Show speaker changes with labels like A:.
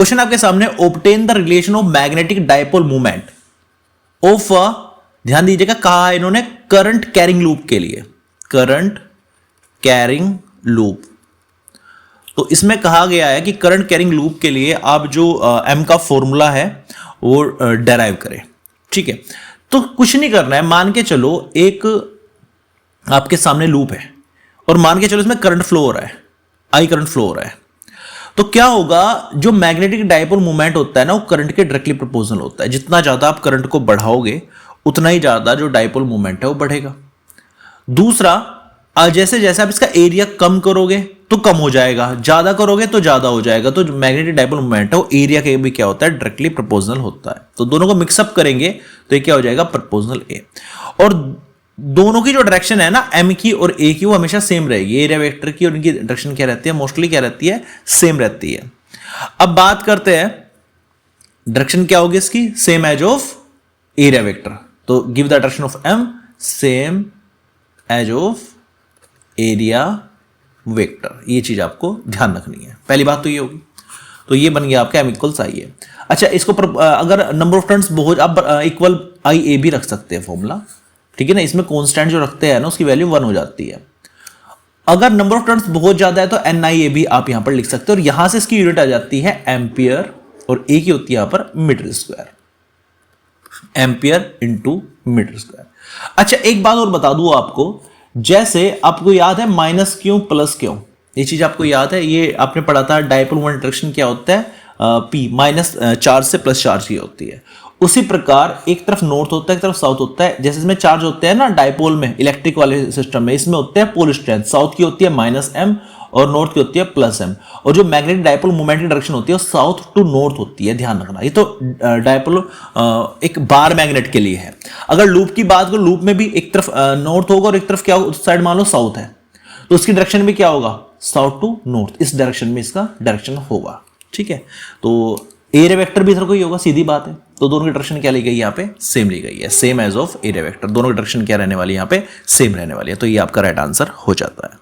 A: Question आपके सामने, obtain the relation of magnetic dipole movement of, ध्यान दीजिएगा, कहा है इन्होंने करंट कैरिंग लूप के लिए, करंट कैरिंग लूप। तो इसमें कहा गया है कि करंट कैरिंग लूप के लिए आप जो एम का फॉर्मूला है वो डेराइव करें। ठीक है, तो कुछ नहीं करना है, मान के चलो एक आपके सामने लूप है और मान के चलो इसमें करंट फ्लो हो रहा है, आई करंट फ्लो हो रहा है। तो क्या होगा, जो मैग्नेटिक डायपोल मूवमेंट होता है ना वो करंट के डायरेक्टली प्रोपोर्शनल होता है। जितना ज्यादा आप करंट को बढ़ाओगे उतना ही ज्यादा जो डायपोल मूवमेंट है वो बढ़ेगा। दूसरा, जैसे जैसे आप इसका एरिया कम करोगे तो कम हो जाएगा, ज्यादा करोगे तो ज्यादा हो जाएगा। तो जो मैग्नेटिक डायपोल मूवमेंट है वो एरिया के भी क्या होता है, डायरेक्टली प्रोपोर्शनल होता है। तो दोनों को मिक्सअप करेंगे तो ये क्या हो जाएगा, प्रोपोर्शनल ए। और दोनों की जो डायरेक्शन है ना, एम की और ए की, वो हमेशा सेम रहेगी। एरिया वेक्टर की और इनकी डायरेक्शन क्या रहती है, मोस्टली क्या रहती है, सेम रहती है। अब बात करते हैं डायरेक्शन क्या होगी इसकी, same as of area vector. तो give the direction of M same as of area vector. ये चीज आपको ध्यान रखनी है, पहली बात तो ये होगी। तो ये बन गया आपका एम इक्वल्स आई है। अच्छा, इसको अगर नंबर ऑफ टर्न्स बहुत, आप इक्वल आई ए भी रख सकते हैं फॉर्मूला, ठीक है ना। इसमें कांस्टेंट जो रखते हैं ना उसकी वैल्यू 1 हो जाती है। अगर नंबर ऑफ टर्न्स बहुत ज्यादा है तो एन आई ए भी आप यहां पर लिख सकते हो, और यहां से इसकी यूनिट आ जाती है एम्पियर, और ए की होती है यहां पर metre square, ampere into metre square. अच्छा, एक बात और बता दूं आपको, जैसे आपको याद है माइनस क्यू प्लस क्यू, ये चीज आपको याद है, ये आपने पढ़ा था डायपोल मोमेंट डायरेक्शन क्या होता है, पी माइनस चार्ज से प्लस चार्ज की होती है। उसी प्रकार एक तरफ नॉर्थ होता है, एक तरफ साउथ होता है। जैसे इसमें चार्ज होते हैं ना डायपोल में, इलेक्ट्रिक वाले सिस्टम में, इसमें होते हैं पोल स्ट्रेंथ, साउथ की होती है माइनस एम और नॉर्थ की होती है प्लस एम। और जो मैग्नेटिक डायपोल मूवमेंट की डायरेक्शन होती है वो साउथ टू नॉर्थ होती है, ध्यान रखना। ये तो डायपोल एक बार मैग्नेट के लिए है। अगर लूप की बात करो, लूप में भी एक तरफ नॉर्थ होगा और एक तरफ क्या उस साइड मान लो साउथ है, तो उसकी डायरेक्शन भी क्या होगा, साउथ टू नॉर्थ, इस डायरेक्शन में इसका डायरेक्शन होगा। ठीक है, तो एरिया वेक्टर भी इधर को ही होगा, सीधी बात है। तो दोनों की डायरेक्शन क्या ली गई, यहाँ पे सेम ली गई है, same as of area vector. दोनों की डायरेक्शन क्या रहने वाली है, यहाँ पे सेम रहने वाली है। तो ये आपका राइट आंसर हो जाता है।